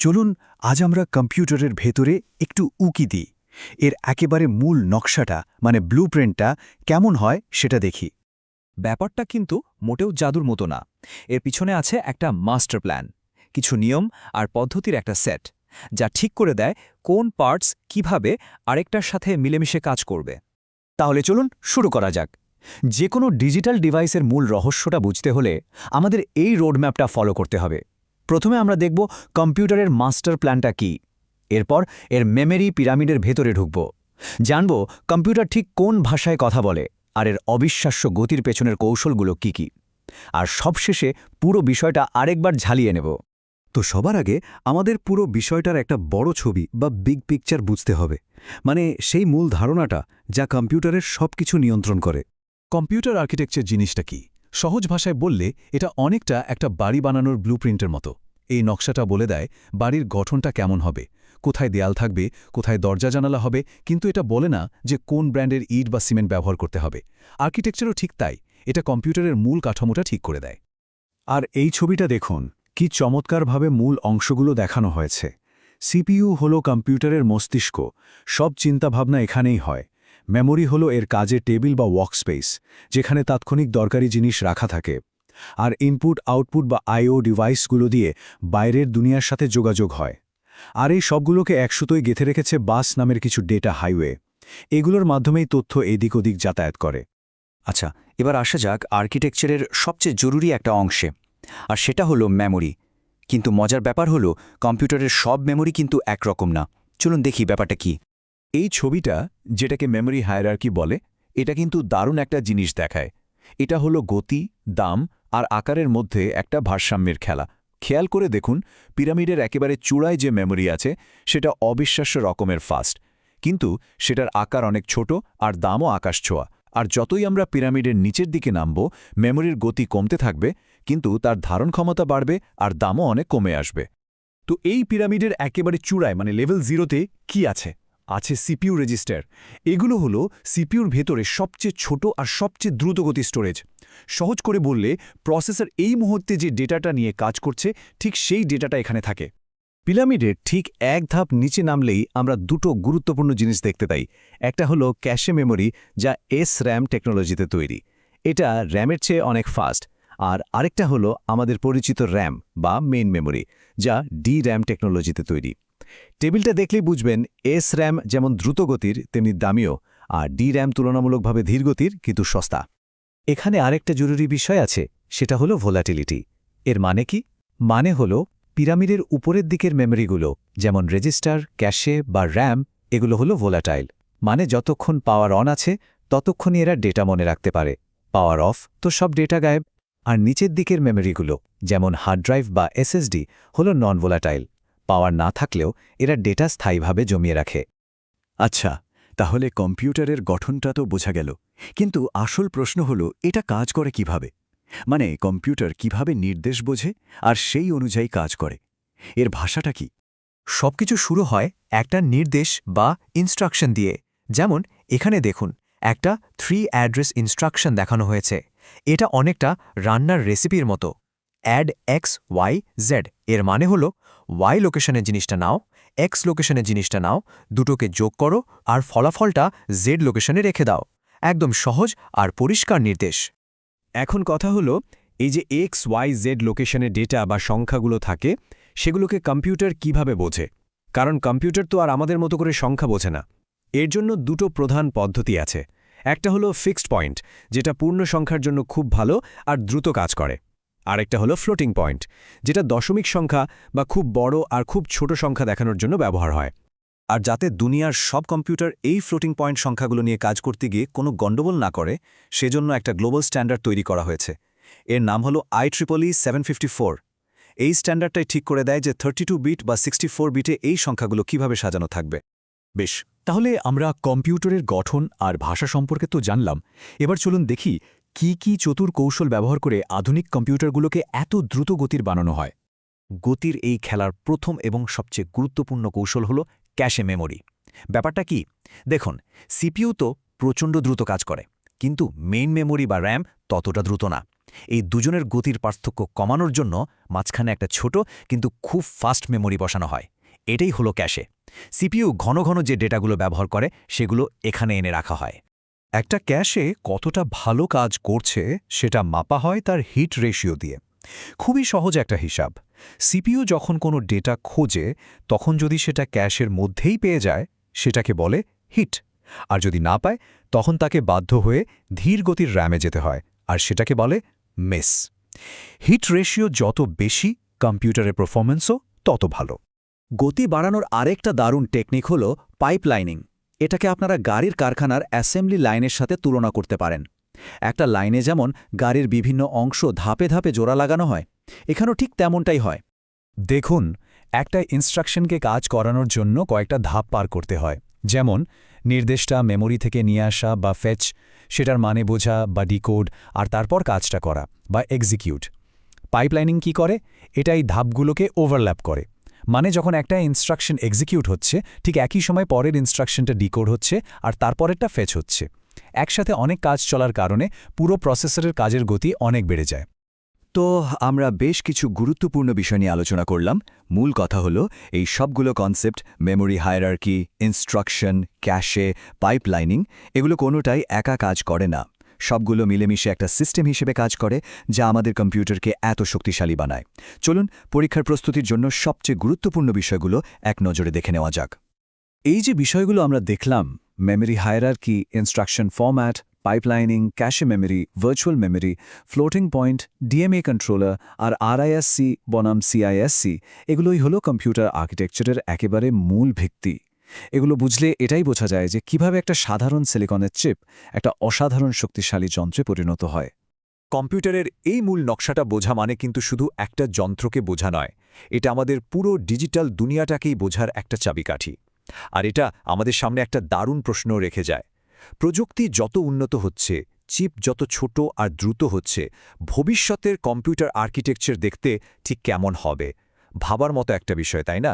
চলুন আজ আমরা কম্পিউটারের ভেতরে একটু উকি দিই। এর একেবারে মূল নকশাটা মানে ব্লুপ্রিন্টটা কেমন হয় সেটা দেখি। ব্যাপারটা কিন্তু মোটেও জাদুর মতো না। এর পিছনে আছে একটা মাস্টার প্ল্যান, কিছু নিয়ম আর পদ্ধতির একটা সেট, যা ঠিক করে দেয় কোন পার্টস কিভাবে আরেকটার সাথে মিলেমিশে কাজ করবে। তাহলে চলুন শুরু করা যাক। যে কোনো ডিজিটাল ডিভাইসের মূল রহস্যটা বুঝতে হলে আমাদের এই রোডম্যাপটা ফলো করতে হবে। প্রথমে আমরা দেখব কম্পিউটারের মাস্টার প্ল্যানটা কি। এরপর এর মেমরি পিরামিডের ভেতরে ঢুকব, জানব কম্পিউটার ঠিক কোন ভাষায় কথা বলে আর এর অবিশ্বাস্য গতির পেছনের কৌশলগুলো কি কি। আর সবশেষে পুরো বিষয়টা আরেকবার ঝালিয়ে নেব। তো সবার আগে আমাদের পুরো বিষয়টার একটা বড় ছবি বা বিগ পিকচার বুঝতে হবে, মানে সেই মূল ধারণাটা যা কম্পিউটারের সবকিছু নিয়ন্ত্রণ করে। কম্পিউটার আর্কিটেকচার জিনিসটা কি? সহজ ভাষায় বললে এটা অনেকটা একটা বাড়ি বানানোর ব্লুপ্রিন্টের মতো। এই নকশাটা বলে দেয় বাড়ির গঠনটা কেমন হবে, কোথায় দেয়াল থাকবে, কোথায় দরজা জানালা হবে, কিন্তু এটা বলে না যে কোন ব্র্যান্ডের ইট বা সিমেন্ট ব্যবহার করতে হবে। আর্কিটেকচারও ঠিক তাই, এটা কম্পিউটারের মূল কাঠামোটা ঠিক করে দেয়। আর এই ছবিটা দেখুন, কি চমৎকারভাবে মূল অংশগুলো দেখানো হয়েছে। সিপিইউ হলো কম্পিউটারের মস্তিষ্ক, সব চিন্তাভাবনা এখানেই হয়। মেমোরি হলো এর কাজের টেবিল বা ওয়ার্কস্পেস, যেখানে তাৎক্ষণিক দরকারি জিনিস রাখা থাকে। আর ইনপুট আউটপুট বা আইও ডিভাইসগুলো দিয়ে বাইরের দুনিয়ার সাথে যোগাযোগ হয়। আর এই সবগুলোকে একসুতোই গেঁথে রেখেছে বাস নামের কিছু ডেটা হাইওয়ে। এগুলোর মাধ্যমেই তথ্য এদিক ওদিক যাতায়াত করে। আচ্ছা, এবার আসা যাক আর্কিটেকচারের সবচেয়ে জরুরি একটা অংশে, আর সেটা হলো মেমোরি। কিন্তু মজার ব্যাপার হলো কম্পিউটারের সব মেমোরি কিন্তু একরকম না। চলুন দেখি ব্যাপারটা কি। এই ছবিটা, যেটাকে মেমরি হায়ারার্কি বলে, এটা কিন্তু দারুণ একটা জিনিস দেখায়। এটা হলো গতি, দাম আর আকারের মধ্যে একটা ভারসাম্যের খেলা। খেয়াল করে দেখুন, পিরামিডের একেবারে চূড়ায় যে মেমোরি আছে সেটা অবিশ্বাস্য রকমের ফাস্ট, কিন্তু সেটার আকার অনেক ছোট আর দামও আকাশছোঁয়া। আর যতই আমরা পিরামিডের নিচের দিকে নামব, মেমোরির গতি কমতে থাকবে, কিন্তু তার ধারণ ক্ষমতা বাড়বে আর দামও অনেক কমে আসবে। তো এই পিরামিডের একেবারে চূড়ায় মানে লেভেল 0তে কি আছে? আছে সিপিইউ রেজিস্টার। এগুলো হলো সিপিইউর ভেতরে সবচেয়ে ছোট আর সবচেয়ে দ্রুতগতি স্টোরেজ। সহজ করে বললে প্রসেসর এই মুহূর্তে যে ডেটাটা নিয়ে কাজ করছে ঠিক সেই ডেটাটা এখানে থাকে। পিরামিডের ঠিক এক ধাপ নিচে নামলেই আমরা দুটো গুরুত্বপূর্ণ জিনিস দেখতে পাই। একটা হলো ক্যাশে মেমোরি, যা SRAM টেকনোলজিতে তৈরি। এটা র্যামের চেয়ে অনেক ফাস্ট। আর আরেকটা হলো আমাদের পরিচিত র্যাম বা মেইন মেমোরি, যা DRAM টেকনোলজিতে তৈরি। টেবিলটা দেখলেই বুঝবেন SRAM যেমন দ্রুতগতির তেমনি দামিও, আর DRAM তুলনামূলকভাবে ধীরগতির কিন্তু সস্তা। এখানে আরেকটা জরুরি বিষয় আছে, সেটা হলো ভোলাটিলিটি। এর মানে কি? মানে হলো পিরামিডের উপরের দিকের মেমোরিগুলো যেমন রেজিস্টার, ক্যাশে বা র্যাম, এগুলো হলো ভোলাটাইল। মানে যতক্ষণ পাওয়ার অন আছে ততক্ষণই এরা ডেটা মনে রাখতে পারে। পাওয়ার অফ তো সব ডেটা গায়েব। আর নিচের দিকের মেমোরিগুলো যেমন হার্ড ড্রাইভ বা SSD হলো নন ভোলাটাইল। পাওয়ার না থাকলেও এরা ডেটা স্থায়ীভাবে জমিয়ে রাখে। আচ্ছা, তাহলে কম্পিউটারের গঠনটা তো বোঝা গেল, কিন্তু আসল প্রশ্ন হলো এটা কাজ করে কিভাবে? মানে কম্পিউটার কিভাবে নির্দেশ বোঝে আর সেই অনুযায়ী কাজ করে? এর ভাষাটা কি? সবকিছু শুরু হয় একটা নির্দেশ বা ইনস্ট্রাকশন দিয়ে। যেমন এখানে দেখুন, একটা 3 অ্যাড্রেস ইনস্ট্রাকশন দেখানো হয়েছে। এটা অনেকটা রান্নার রেসিপির মতো। অ্যাড XYZ এর মানে হলো Y লোকেশনের জিনিসটা নাও, X লোকেশনের জিনিসটা নাও, দুটোকে যোগ করো আর ফলাফলটা Z লোকেশনে রেখে দাও। একদম সহজ আর পরিষ্কার নির্দেশ। এখন কথা হলো, এই যে XYZ লোকেশনে ডেটা বা সংখ্যাগুলো থাকে, সেগুলোকে কম্পিউটার কিভাবে বোঝে? কারণ কম্পিউটার তো আর আমাদের মতো করে সংখ্যা বোঝে না। এর জন্য দুটো প্রধান পদ্ধতি আছে। একটা হলো ফিক্সড পয়েন্ট, যেটা পূর্ণ সংখ্যার জন্য খুব ভালো আর দ্রুত কাজ করে। আরেকটা হলো ফ্লোটিং পয়েন্ট, যেটা দশমিক সংখ্যা বা খুব বড় আর খুব ছোট সংখ্যা দেখানোর জন্য ব্যবহার হয়। আর যাতে দুনিয়ার সব কম্পিউটার এই ফ্লোটিং পয়েন্ট সংখ্যাগুলো নিয়ে কাজ করতে গিয়ে কোনো গণ্ডগোল না করে, সেজন্য একটা গ্লোবাল স্ট্যান্ডার্ড তৈরি করা হয়েছে। এর নাম হলো IEEE 754। এই স্ট্যান্ডার্ডটাই ঠিক করে দেয় যে 32 বিট বা 64 বিটে এই সংখ্যাগুলো কিভাবে সাজানো থাকবে। বেশ, তাহলে আমরা কম্পিউটারের গঠন আর ভাষা সম্পর্কে তো জানলাম। এবার চলুন দেখি কি চতুর কৌশল ব্যবহার করে আধুনিক কম্পিউটারগুলোকে এত দ্রুত গতির বানানো হয়। গতির এই খেলার প্রথম এবং সবচেয়ে গুরুত্বপূর্ণ কৌশল হলো ক্যাশে মেমোরি। ব্যাপারটা কি? দেখুন, সিপিইউ তো প্রচণ্ড দ্রুত কাজ করে, কিন্তু মেইন মেমোরি বা র্যাম ততটা দ্রুত না। এই দুজনের গতির পার্থক্য কমানোর জন্য মাঝখানে একটা ছোট কিন্তু খুব ফাস্ট মেমোরি বসানো হয়। এটাই হলো ক্যাশে। সিপিইউ ঘন ঘন যে ডেটাগুলো ব্যবহার করে সেগুলো এখানে এনে রাখা হয়। একটা ক্যাশে কতটা ভালো কাজ করছে সেটা মাপা হয় তার হিট রেশিও দিয়ে। খুবই সহজ একটা হিসাব। সিপিইউ যখন কোনো ডেটা খোঁজে তখন যদি সেটা ক্যাশের মধ্যেই পেয়ে যায় সেটাকে বলে হিট, আর যদি না পায় তখন তাকে বাধ্য হয়ে ধীর গতির র্যামে যেতে হয়, আর সেটাকে বলে মিস। হিট রেশিও যত বেশি, কম্পিউটারের পারফরম্যান্সও তত ভালো। গতি বাড়ানোর আরেকটা দারুণ টেকনিক হল পাইপলাইনিং। এটাকে আপনারা গাড়ির কারখানার অ্যাসেম্বলি লাইনের সাথে তুলনা করতে পারেন। একটা লাইনে যেমন গাড়ির বিভিন্ন অংশ ধাপে ধাপে জোড়া লাগানো হয়, এখানেও ঠিক তেমনটাই হয়। দেখুন, একটা ইনস্ট্রাকশনকে কাজ করানোর জন্য কয়েকটা ধাপ পার করতে হয়। যেমন নির্দেশটা মেমোরি থেকে নিয়ে আসা বা ফেচ, সেটার মানে বোঝা বা ডিকোড, আর তারপর কাজটা করা বা এক্সিকিউট। পাইপলাইনিং কি করে? এটা এই ধাপগুলোকে ওভারল্যাপ করে। মানে যখন একটা ইনস্ট্রাকশন এক্সিকিউট হচ্ছে ঠিক একই সময় পরের ইনস্ট্রাকশনটা ডিকোড হচ্ছে আর তারপরেরটা ফেচ হচ্ছে। একসাথে অনেক কাজ চলার কারণে পুরো প্রসেসরের কাজের গতি অনেক বেড়ে যায়। তো আমরা বেশ কিছু গুরুত্বপূর্ণ বিষয় নিয়ে আলোচনা করলাম। মূল কথা হলো এই সবগুলো কনসেপ্ট, মেমোরি হায়ারার্কি, ইনস্ট্রাকশন, ক্যাশে, পাইপলাইনিং, এগুলো কোনোটাই একা কাজ করে না। সবগুলো মিলেমিশে একটা সিস্টেম হিসেবে কাজ করে যা আমাদের কম্পিউটারকে এত শক্তিশালী বানায়। চলুন পরীক্ষার প্রস্তুতির জন্য সবচেয়ে গুরুত্বপূর্ণ বিষয়গুলো এক নজরে দেখে নেওয়া যাক। এই যে বিষয়গুলো আমরা দেখলাম, memory hierarchy, instruction format, pipelining, cache memory, virtual memory, floating point, DMA controller আর আরআইএসসি বনাম সিআইএসসি, এগুলোই হলো কম্পিউটার আর্কিটেকচারের একেবারে মূল ভিত্তি। এগুলো বুঝলে এটাই বোঝা যায় যে কিভাবে একটা সাধারণ সিলিকনের চিপ একটা অসাধারণ শক্তিশালী যন্ত্রে পরিণত হয়। কম্পিউটারের এই মূল নকশাটা বোঝা মানে কিন্তু শুধু একটা যন্ত্রকে বোঝা নয়, এটা আমাদের পুরো ডিজিটাল দুনিয়াটাকেই বোঝার একটা চাবিকাঠি। আর এটা আমাদের সামনে একটা দারুণ প্রশ্নও রেখে যায়। প্রযুক্তি যত উন্নত হচ্ছে, চিপ যত ছোট আর দ্রুত হচ্ছে, ভবিষ্যতের কম্পিউটার আর্কিটেকচার দেখতে ঠিক কেমন হবে? ভাবার মতো একটা বিষয়, তাই না?